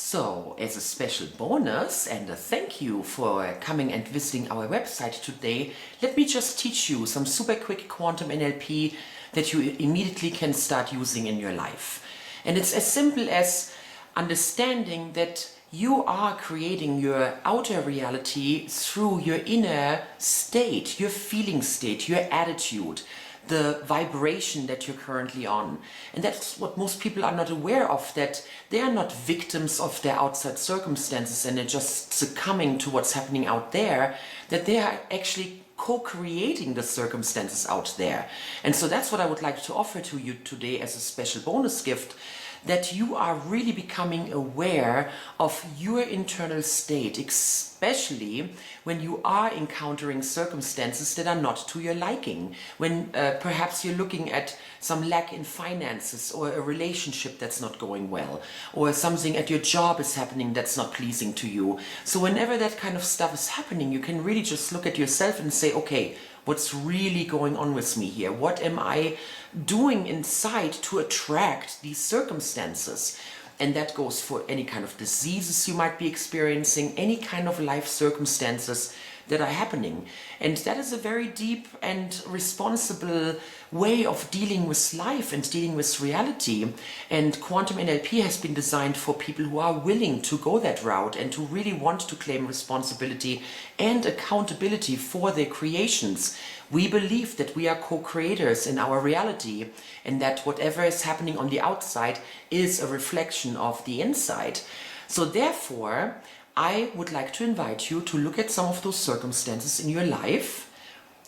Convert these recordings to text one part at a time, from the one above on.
So, as a special bonus and a thank you for coming and visiting our website today, let me just teach you some super quick quantum NLP that you immediately can start using in your life. And it's as simple as understanding that you are creating your outer reality through your inner state, your feeling state, your attitude, the vibration that you're currently on. And that's what most people are not aware of, that they are not victims of their outside circumstances and they're just succumbing to what's happening out there, that they are actually co-creating the circumstances out there. And so that's what I would like to offer to you today as a special bonus gift, that you are really becoming aware of your internal state, especially when you are encountering circumstances that are not to your liking. When perhaps you're looking at some lack in finances, or a relationship that's not going well, or something at your job is happening that's not pleasing to you. So whenever that kind of stuff is happening, you can really just look at yourself and say, okay, what's really going on with me here? What am I doing inside to attract these circumstances? And that goes for any kind of diseases you might be experiencing, any kind of life circumstances that are happening. And that is a very deep and responsible way of dealing with life and dealing with reality. And Quantum NLP has been designed for people who are willing to go that route and to really want to claim responsibility and accountability for their creations. We believe that we are co-creators in our reality, and that whatever is happening on the outside is a reflection of the inside. So therefore, I would like to invite you to look at some of those circumstances in your life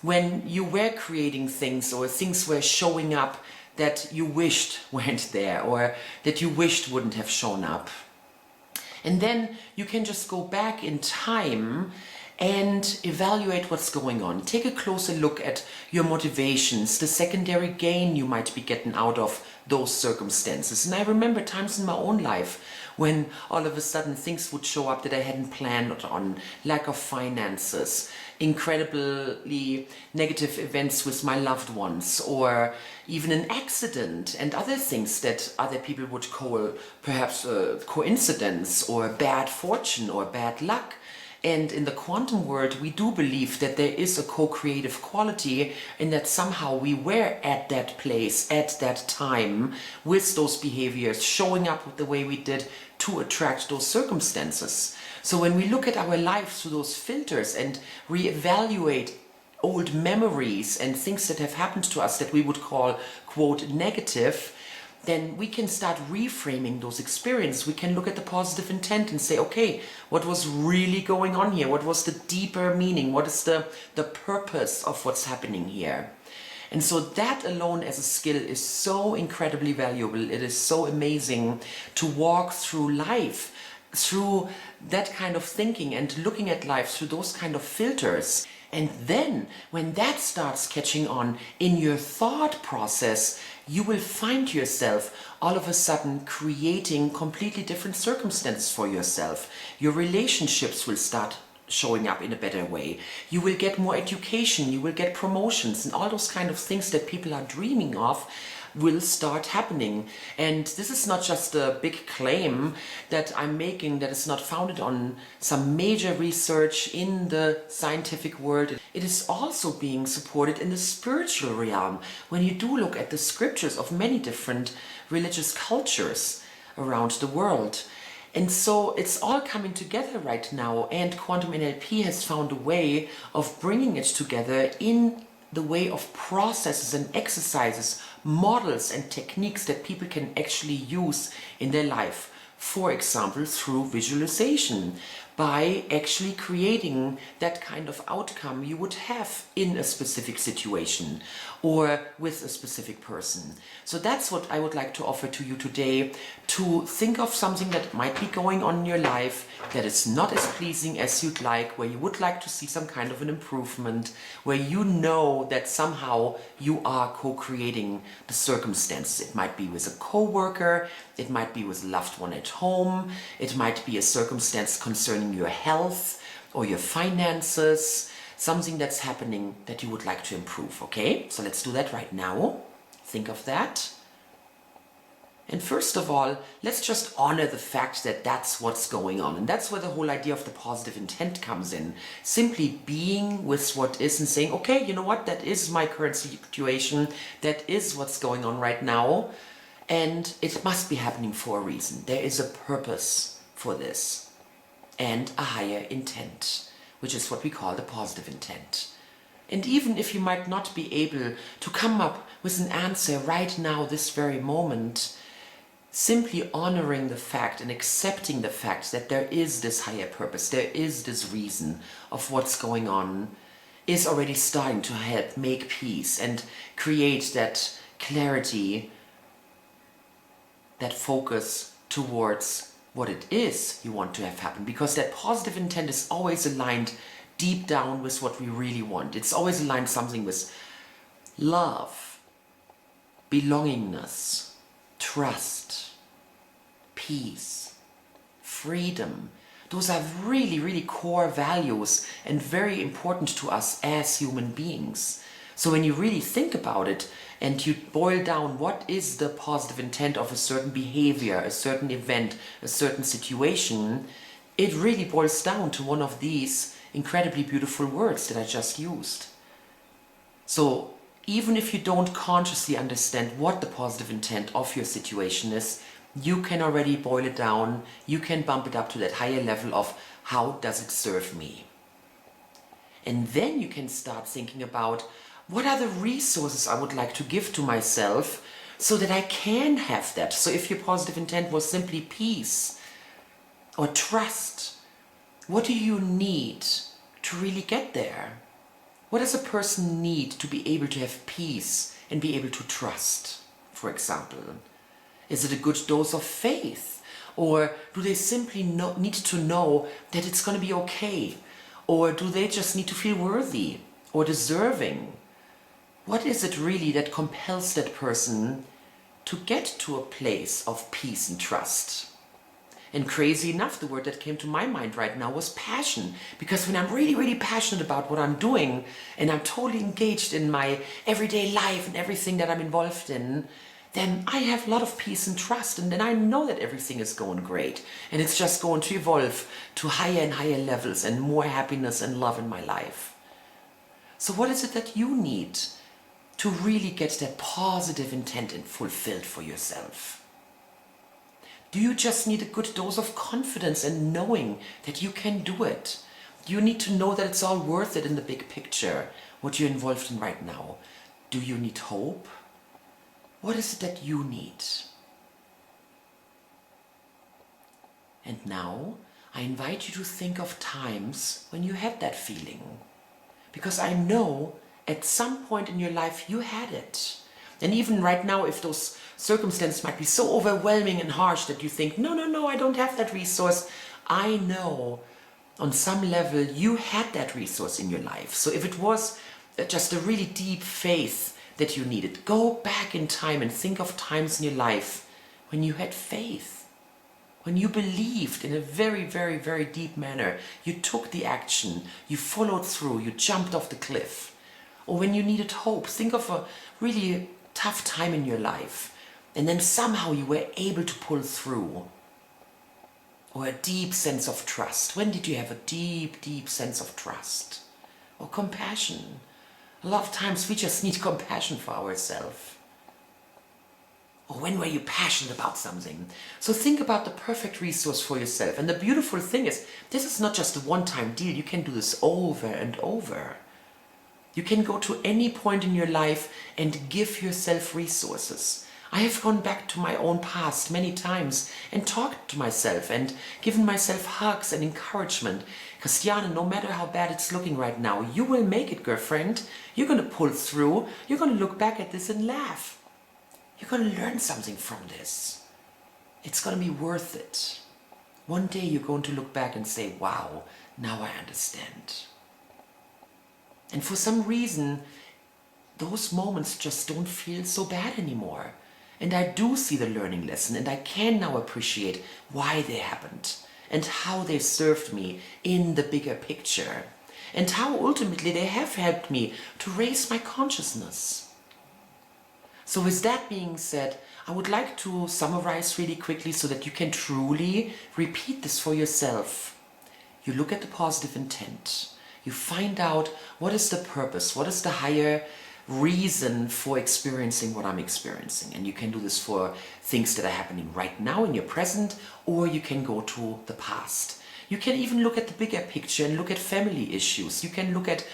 when you were creating things, or things were showing up that you wished weren't there, or that you wished wouldn't have shown up. And then you can just go back in time and evaluate what's going on. Take a closer look at your motivations, the secondary gain you might be getting out of those circumstances. And I remember times in my own life when all of a sudden things would show up that I hadn't planned on, lack of finances, incredibly negative events with my loved ones, or even an accident and other things that other people would call perhaps a coincidence, or bad fortune, or bad luck. And in the quantum world, we do believe that there is a co-creative quality, and that somehow we were at that place, at that time, with those behaviors, showing up the way we did to attract those circumstances. So when we look at our life through those filters and reevaluate old memories and things that have happened to us that we would call, quote, negative, then we can start reframing those experiences. We can look at the positive intent and say, okay, what was really going on here? What was the deeper meaning? What is the purpose of what's happening here? And so that alone as a skill is so incredibly valuable. It is so amazing to walk through life through that kind of thinking and looking at life through those kind of filters. And then when that starts catching on in your thought process, you will find yourself all of a sudden creating completely different circumstances for yourself. Your relationships will start showing up in a better way. You will get more education, you will get promotions, and all those kind of things that people are dreaming of will start happening. And this is not just a big claim that I'm making that is not founded on some major research in the scientific world. It is also being supported in the spiritual realm when you do look at the scriptures of many different religious cultures around the world. And so it's all coming together right now, and Quantum NLP has found a way of bringing it together in the way of processes and exercises, models and techniques that people can actually use in their life. For example, through visualization, by actually creating that kind of outcome you would have in a specific situation or with a specific person. So that's what I would like to offer to you today, to think of something that might be going on in your life that is not as pleasing as you'd like, where you would like to see some kind of an improvement, where you know that somehow you are co-creating the circumstances. It might be with a co-worker, it might be with a loved one at home, it might be a circumstance concerning your health or your finances, something that's happening that you would like to improve, okay? So let's do that right now. Think of that. And first of all, let's just honor the fact that that's what's going on. And that's where the whole idea of the positive intent comes in. Simply being with what is and saying, okay, you know what, that is my current situation. That is what's going on right now. And it must be happening for a reason. There is a purpose for this. And a higher intent, which is what we call the positive intent. And even if you might not be able to come up with an answer right now, this very moment, simply honoring the fact and accepting the fact that there is this higher purpose, there is this reason of what's going on, is already starting to help make peace and create that clarity, that focus towards what it is you want to have happen. Because that positive intent is always aligned deep down with what we really want. It's always aligned something with love, belongingness, trust, peace, freedom. Those are really, really core values and very important to us as human beings. So when you really think about it and you boil down what is the positive intent of a certain behavior, a certain event, a certain situation, it really boils down to one of these incredibly beautiful words that I just used. So even if you don't consciously understand what the positive intent of your situation is, you can already boil it down, you can bump it up to that higher level of how does it serve me? And then you can start thinking about what are the resources I would like to give to myself so that I can have that. So if your positive intent was simply peace or trust, what do you need to really get there? What does a person need to be able to have peace and be able to trust, for example? Is it a good dose of faith? Or do they simply need to know that it's going to be okay? Or do they just need to feel worthy or deserving? What is it really that compels that person to get to a place of peace and trust? And crazy enough, the word that came to my mind right now was passion. Because when I'm really, really passionate about what I'm doing and I'm totally engaged in my everyday life and everything that I'm involved in, then I have a lot of peace and trust, and then I know that everything is going great and it's just going to evolve to higher and higher levels and more happiness and love in my life. So what is it that you need to really get that positive intent and fulfilled for yourself? Do you just need a good dose of confidence and knowing that you can do it? Do you need to know that it's all worth it in the big picture, what you're involved in right now? Do you need hope? What is it that you need? And now I invite you to think of times when you had that feeling. Because I know at some point in your life you had it. And even right now, if those circumstances might be so overwhelming and harsh that you think, no, I don't have that resource, I know on some level you had that resource in your life. So if it was just a really deep faith that you needed, go back in time and think of times in your life when you had faith, when you believed in a very, very, very deep manner. You took the action, you followed through, you jumped off the cliff. Or when you needed hope, think of a really tough time in your life and then somehow you were able to pull through. Or a deep sense of trust. When did you have a deep, deep sense of trust? Or compassion. A lot of times we just need compassion for ourselves. Or when were you passionate about something? So think about the perfect resource for yourself. And the beautiful thing is, this is not just a one-time deal. You can do this over and over. You can go to any point in your life and give yourself resources. I have gone back to my own past many times and talked to myself and given myself hugs and encouragement. Christiane, no matter how bad it's looking right now, you will make it, girlfriend. You're going to pull through. You're going to look back at this and laugh. You're going to learn something from this. It's going to be worth it. One day you're going to look back and say, wow, now I understand. And for some reason, those moments just don't feel so bad anymore. And I do see the learning lesson, and I can now appreciate why they happened and how they served me in the bigger picture and how ultimately they have helped me to raise my consciousness. So with that being said, I would like to summarize really quickly so that you can truly repeat this for yourself. You look at the positive intent. You find out what is the purpose, what is the higher reason for experiencing what I'm experiencing. And you can do this for things that are happening right now in your present, or you can go to the past. You can even look at the bigger picture and look at family issues. You can look at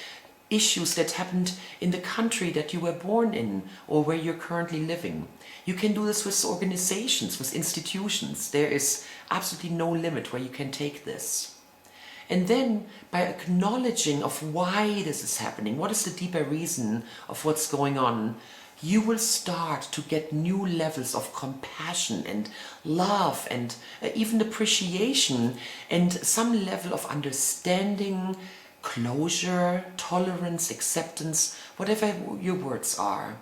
issues that happened in the country that you were born in or where you're currently living. You can do this with organizations, with institutions. There is absolutely no limit where you can take this. And then by acknowledging of why this is happening, what is the deeper reason of what's going on, you will start to get new levels of compassion and love and even appreciation and some level of understanding, closure, tolerance, acceptance, whatever your words are.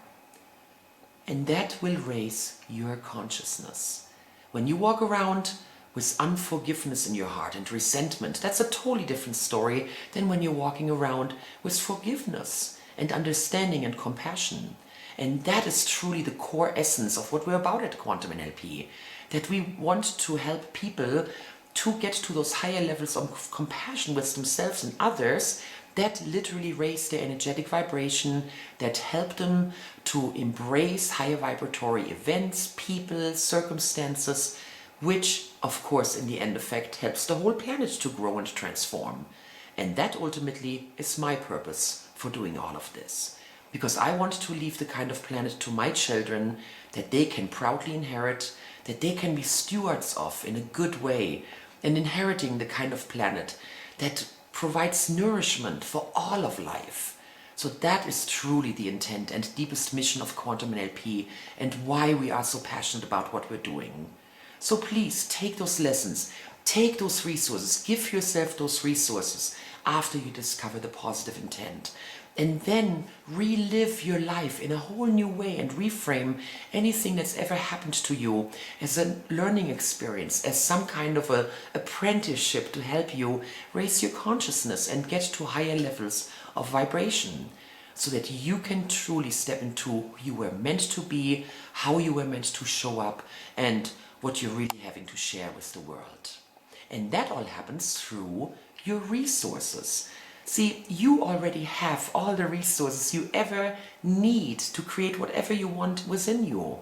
And that will raise your consciousness. When you walk around with unforgiveness in your heart and resentment, that's a totally different story than when you're walking around with forgiveness and understanding and compassion. And that is truly the core essence of what we're about at Quantum NLP, that we want to help people to get to those higher levels of compassion with themselves and others that literally raise their energetic vibration, that help them to embrace higher vibratory events, people, circumstances, which of course in the end effect helps the whole planet to grow and transform. And that ultimately is my purpose for doing all of this. Because I want to leave the kind of planet to my children that they can proudly inherit, that they can be stewards of in a good way, and inheriting the kind of planet that provides nourishment for all of life. So that is truly the intent and deepest mission of Quantum NLP and why we are so passionate about what we're doing. So please take those lessons, take those resources, give yourself those resources after you discover the positive intent. And then relive your life in a whole new way and reframe anything that's ever happened to you as a learning experience, as some kind of a apprenticeship to help you raise your consciousness and get to higher levels of vibration, so that you can truly step into who you were meant to be, how you were meant to show up, and what you're really having to share with the world. And that all happens through your resources. See, you already have all the resources you ever need to create whatever you want within you.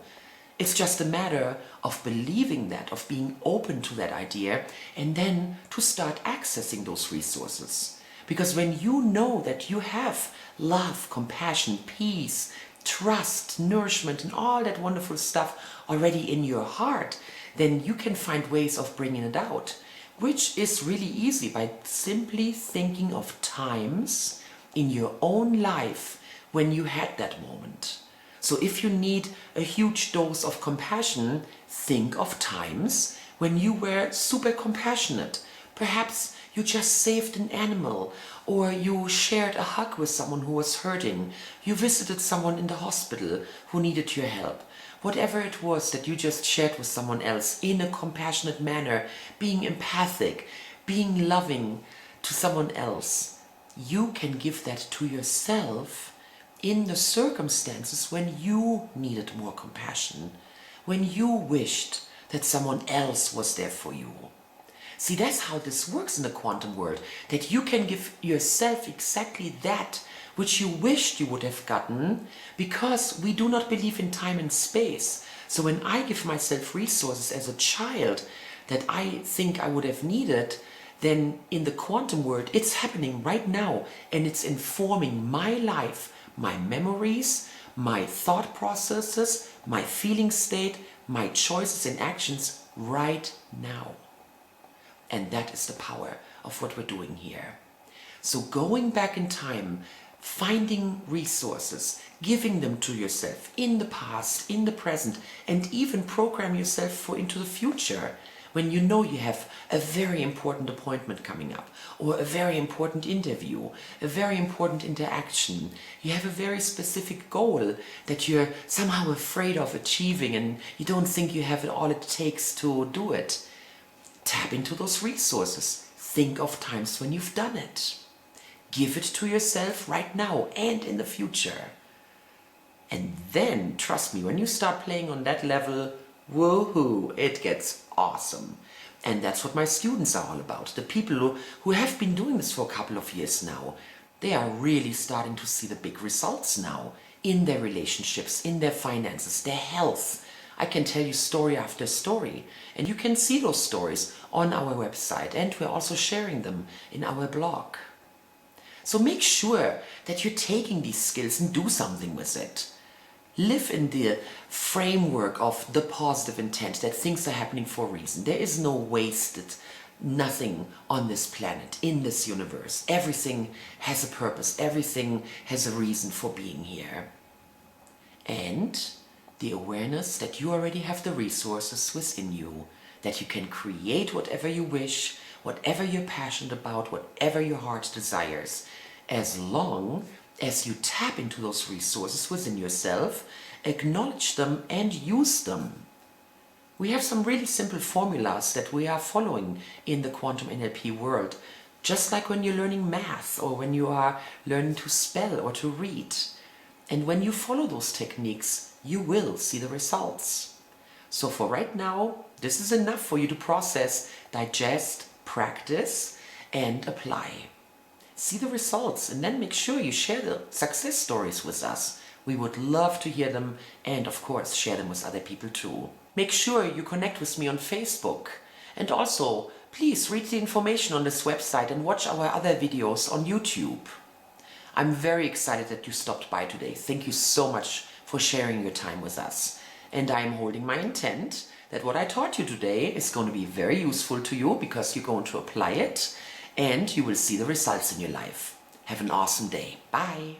It's just a matter of believing that, of being open to that idea, and then to start accessing those resources. Because when you know that you have love, compassion, peace, trust, nourishment, and all that wonderful stuff already in your heart, then you can find ways of bringing it out, which is really easy by simply thinking of times in your own life when you had that moment. So if you need a huge dose of compassion, think of times when you were super compassionate. Perhaps you just saved an animal, or you shared a hug with someone who was hurting. You visited someone in the hospital who needed your help. Whatever it was that you just shared with someone else in a compassionate manner, being empathic, being loving to someone else, you can give that to yourself in the circumstances when you needed more compassion, when you wished that someone else was there for you. See, that's how this works in the quantum world, that you can give yourself exactly that which you wished you would have gotten, because we do not believe in time and space. So when I give myself resources as a child that I think I would have needed, then in the quantum world it's happening right now, and it's informing my life, my memories, my thought processes, my feeling state, my choices and actions right now. And that is the power of what we're doing here. So going back in time, finding resources, giving them to yourself in the past, in the present, and even program yourself for into the future when you know you have a very important appointment coming up, or a very important interview, a very important interaction. You have a very specific goal that you're somehow afraid of achieving and you don't think you have all it takes to do it. Tap into those resources. Think of times when you've done it. Give it to yourself right now and in the future. And then, trust me, when you start playing on that level, woohoo, it gets awesome. And that's what my students are all about. The people who have been doing this for a couple of years now, they are really starting to see the big results now in their relationships, in their finances, their health. I can tell you story after story, and you can see those stories on our website, and we're also sharing them in our blog. So make sure that you're taking these skills and do something with it. Live in the framework of the positive intent that things are happening for a reason. There is no wasted nothing on this planet, in this universe. Everything has a purpose. Everything has a reason for being here. And the awareness that you already have the resources within you, that you can create whatever you wish, whatever you're passionate about, whatever your heart desires, as long as you tap into those resources within yourself, acknowledge them and use them. We have some really simple formulas that we are following in the Quantum NLP world, just like when you're learning math or when you are learning to spell or to read. And when you follow those techniques, you will see the results. So for right now, this is enough for you to process, digest, practice, and apply. See the results, and then make sure you share the success stories with us. We would love to hear them, and of course share them with other people too. Make sure you connect with me on Facebook, and also please read the information on this website and watch our other videos on YouTube. I'm very excited that you stopped by today. Thank you so much for sharing your time with us. And I'm holding my intent that what I taught you today is going to be very useful to you, because you're going to apply it and you will see the results in your life. Have an awesome day. Bye.